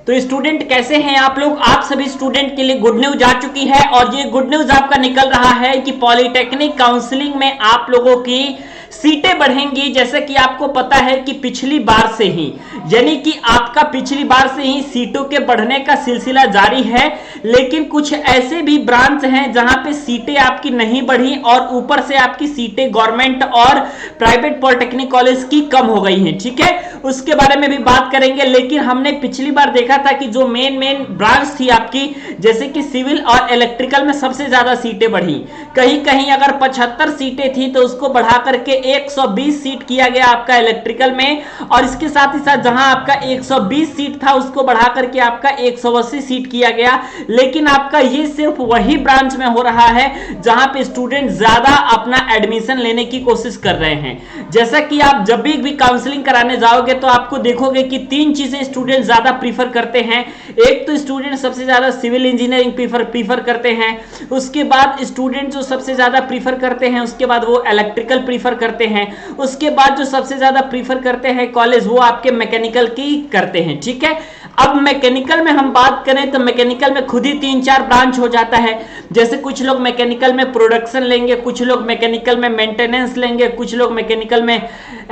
तो स्टूडेंट कैसे हैं आप लोग। आप सभी स्टूडेंट के लिए गुड न्यूज आ चुकी है और ये गुड न्यूज आपका निकल रहा है कि पॉलिटेक्निक काउंसलिंग में आप लोगों की सीटें बढ़ेंगी। जैसे कि आपको पता है कि पिछली बार से ही, यानी कि आपका पिछली बार से ही सीटों के बढ़ने का सिलसिला जारी है, लेकिन कुछ ऐसे भी ब्रांच हैं जहां पे सीटें आपकी नहीं बढ़ी और ऊपर से आपकी सीटें गवर्नमेंट और प्राइवेट पॉलिटेक्निक कॉलेज की कम हो गई हैं। ठीक है, उसके बारे में भी बात करेंगे। लेकिन हमने पिछली बार देखा था कि जो मेन ब्रांच थी आपकी, जैसे कि सिविल और इलेक्ट्रिकल में सबसे ज्यादा सीटें बढ़ी। कहीं कहीं अगर 75 सीटें थी तो उसको बढ़ा करके 120 सीट किया गया आपका इलेक्ट्रिकल में, और इसके साथ ही साथ जहां आपका 120 सीट था उसको बढ़ा करके आपका 180 सीट किया गया। लेकिन आपका ये सिर्फ वही ब्रांच में हो रहा है जहां पे स्टूडेंट ज्यादा अपना एडमिशन लेने की कोशिश कर रहे हैं। जैसा कि आप जब भी काउंसलिंग कराने जाओगे तो आपको देखोगे कि 3 चीजें स्टूडेंट ज्यादा प्रीफर करते हैं। एक तो स्टूडेंट सबसे ज्यादा सिविल इंजीनियरिंग प्रीफर करते हैं, उसके बाद स्टूडेंट जो सबसे ज्यादा प्रीफर करते हैं उसके बाद वो इलेक्ट्रिकल प्रीफर करते हैं, उसके बाद जो सबसे ज्यादा प्रीफर करते हैं कॉलेज वो आपके मैकेनिकल की करते हैं। ठीक है, अब मैकेनिकल में हम बात करें तो मैकेनिकल में खुद ही 3-4 ब्रांच हो जाता है। जैसे कुछ लोग मैकेनिकल में प्रोडक्शन लेंगे, कुछ लोग मैकेनिकल में मेंटेनेंस लेंगे, कुछ लोग मैकेनिकल में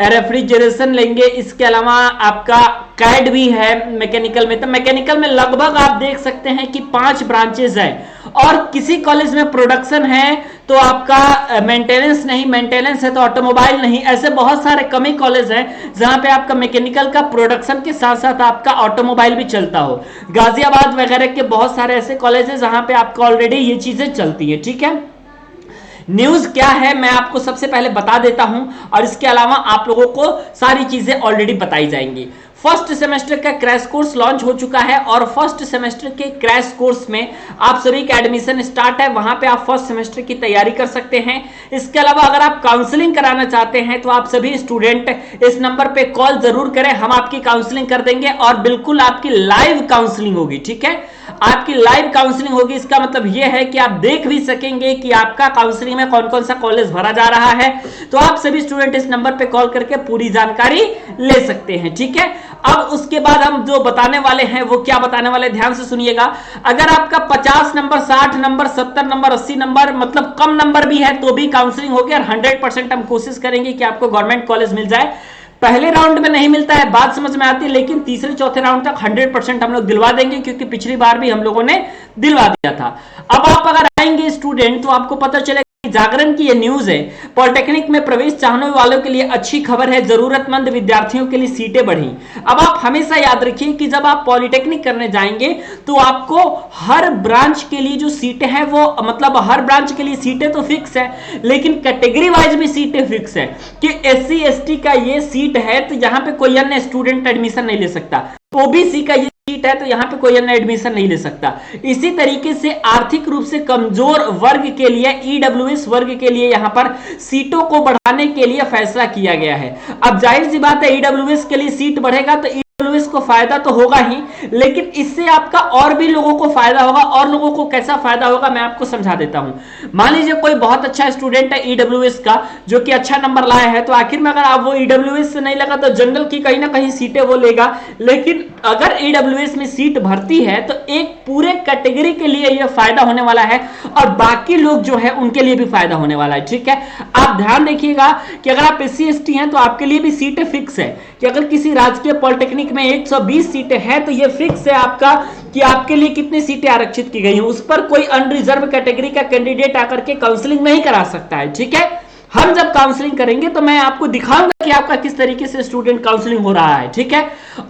रेफ्रिजरेशन लेंगे। इसके अलावा आपका कैड भी है मैकेनिकल में। तो मैकेनिकल में लगभग आप देख सकते हैं कि 5 ब्रांचेस हैं, और किसी कॉलेज में प्रोडक्शन है तो आपका मेंटेनेंस नहीं, मेंटेनेंस है तो ऑटोमोबाइल नहीं। ऐसे बहुत सारे कम ही कॉलेज हैं जहां पे आपका मैकेनिकल का प्रोडक्शन के साथ साथ आपका ऑटोमोबाइल भी चलता हो। गाजियाबाद वगैरह के बहुत सारे ऐसे कॉलेज हैं जहां पे आपका ऑलरेडी ये चीजें चलती है। ठीक है, न्यूज क्या है मैं आपको सबसे पहले बता देता हूं, और इसके अलावा आप लोगों को सारी चीजें ऑलरेडी बताई जाएंगी। फर्स्ट सेमेस्टर का क्रैश कोर्स लॉन्च हो चुका है, और फर्स्ट सेमेस्टर के क्रैश कोर्स में आप सभी का एडमिशन स्टार्ट है। वहां पे आप फर्स्ट सेमेस्टर की तैयारी कर सकते हैं। इसके अलावा अगर आप काउंसलिंग कराना चाहते हैं तो आप सभी स्टूडेंट इस नंबर पे कॉल जरूर करें, हम आपकी काउंसलिंग कर देंगे और बिल्कुल आपकी लाइव काउंसलिंग होगी। ठीक है, आपकी लाइव काउंसलिंग होगी। इसका मतलब यह है कि आप देख भी सकेंगे कि आपका काउंसलिंग में कौन कौन सा कॉलेज भरा जा रहा है। तो आप सभी स्टूडेंट इस नंबर पे कॉल करके पूरी जानकारी ले सकते हैं। ठीक है, अब उसके बाद हम जो बताने वाले हैं वो क्या बताने वाले, ध्यान से सुनिएगा। अगर आपका 50 नंबर, 60 नंबर, 70 नंबर, 80 नंबर, मतलब कम नंबर भी है तो भी काउंसलिंग होगी, और 100% हम कोशिश करेंगे कि आपको गवर्नमेंट कॉलेज मिल जाए। पहले राउंड में नहीं मिलता है, बात समझ में आती है, लेकिन तीसरे चौथे राउंड तक 100% हम लोग दिलवा देंगे, क्योंकि पिछली बार भी हम लोगों ने दिलवा दिया था। अब आप अगर आएंगे स्टूडेंट तो आपको पता चलेगा जागरण की ये न्यूज है, पॉलिटेक्निक में प्रवेश चाहने वालों के लिए अच्छी खबर है, जरूरतमंद विद्यार्थियों के लिए सीटें बढ़ी। अब आप हमेशा याद रखिए कि जब आप पॉलिटेक्निक करने जाएंगे तो आपको हर ब्रांच के लिए जो सीटें हैं वो, मतलब हर ब्रांच के लिए सीटें तो फिक्स है, लेकिन कैटेगरी वाइज भी सीटें फिक्स है कि SC ST का ये सीट है तो यहां पे कोई अन्य स्टूडेंट एडमिशन नहीं ले सकता, OBC का ये सीट है तो यहां पे कोई अन्य एडमिशन नहीं ले सकता। इसी तरीके से आर्थिक रूप से कमजोर वर्ग के लिए, EWS वर्ग के लिए यहां पर सीटों को बढ़ाने के लिए फैसला किया गया है। अब जाहिर सी बात है EWS के लिए सीट बढ़ेगा तो EWS को फायदा तो होगा ही, लेकिन इससे आपका और भी लोगों को फायदा होगा। और लोगों को कैसा फायदा होगा मैं आपको समझा देता हूं। मान लीजिए कोई बहुत अच्छा स्टूडेंट है EWS का, जो कि अच्छा नंबर लाया है, तो आखिर में अगर आप वो EWS से नहीं लगा तो जनरल की कहीं ना कहीं सीटें वो लेगा। लेकिन अगर EWS में सीट भरती है तो एक पूरे कैटेगरी के लिए यह फायदा होने वाला है, और बाकी लोग जो है उनके लिए भी फायदा होने वाला है। ठीक है, आप ध्यान रखिएगा कि अगर आप SC ST हैं तो आपके लिए भी सीटें फिक्स है, कि अगर किसी राजकीय पॉलिटेक्निक में 120 सीटें हैं तो ये फिक्स है आपका कि आपके लिए कितनी सीटें आरक्षित की गई हैं। उस पर कोई अनरिजर्व कैटेगरी का कैंडिडेट आकर के काउंसलिंग नहीं करा सकता है। ठीक है, हम जब काउंसलिंग करेंगे तो मैं आपको दिखाऊंगा कि आपका किस तरीके से स्टूडेंट काउंसलिंग हो रहा है। ठीक है,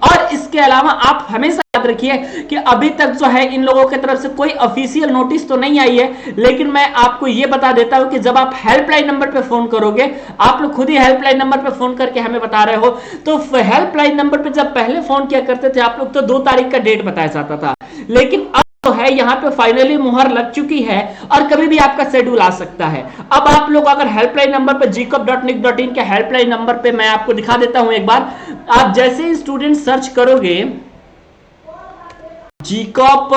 और इसके अलावा आप हमेशा याद रखिए कि अभी तक जो है इन लोगों की तरफ से कोई ऑफिशियल नोटिस तो नहीं आई है, लेकिन मैं आपको यह बता देता हूं कि जब आप हेल्पलाइन नंबर पे फोन करोगे, आप लोग खुद ही हेल्पलाइन नंबर पे फोन करके हमें बता रहे हो, तो हेल्पलाइन नंबर पे जब पहले फोन किया करते थे आप लोग तो 2 तारीख का डेट बताया जाता था, लेकिन अब तो है यहाँ पे फाइनली मुहर लग चुकी है और कभी भी आपका शेड्यूल आ सकता है। अब आप लोग अगर हेल्पलाइन नंबर पे gcop.nic.in के हेल्पलाइन नंबर पे मैं आपको दिखा देता हूं एक बार। आप जैसे ही स्टूडेंट सर्च करोगे gcop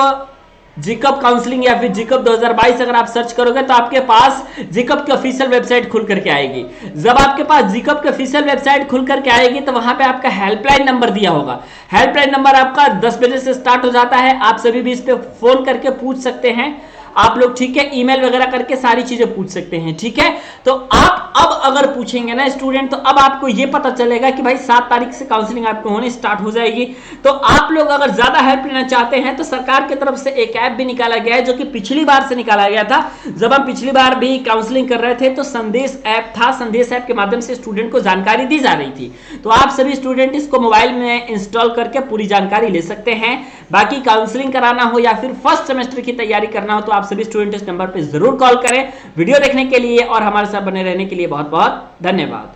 जिकअप काउंसलिंग या फिर जिकअप 2022 अगर आप सर्च करोगे तो आपके पास जिकअप की ऑफिशियल वेबसाइट खुल करके आएगी। जब आपके पास जिकअप की ऑफिशियल वेबसाइट खुल करके आएगी तो वहां पे आपका हेल्पलाइन नंबर दिया होगा। हेल्पलाइन नंबर आपका 10 बजे से स्टार्ट हो जाता है, आप सभी भी इस पे फोन करके पूछ सकते हैं आप लोग, ठीक है। ईमेल वगैरह करके सारी चीजें पूछ सकते हैं, ठीक है। तो आप अब अगर पूछेंगे ना स्टूडेंट, तो अब आपको यह पता चलेगा कि भाई 7 तारीख से काउंसलिंग आपको होने स्टार्ट हो जाएगी। तो आप लोग अगर ज्यादा हेल्प लेना चाहते हैं तो सरकार की तरफ से एक ऐप भी निकाला गया है, जो कि पिछली बार से निकाला गया था। जब हम पिछली बार भी काउंसलिंग कर रहे थे तो संदेश ऐप था, संदेश ऐप के माध्यम से स्टूडेंट को जानकारी दी जा रही थी। तो आप सभी स्टूडेंट इसको मोबाइल में इंस्टॉल करके पूरी जानकारी ले सकते हैं। बाकी काउंसलिंग कराना हो या फिर फर्स्ट सेमेस्टर की तैयारी करना हो तो आप सभी स्टूडेंट इस नंबर पर जरूर कॉल करें। वीडियो देखने के लिए और हमारे साथ बने रहने के लिए बहुत बहुत धन्यवाद।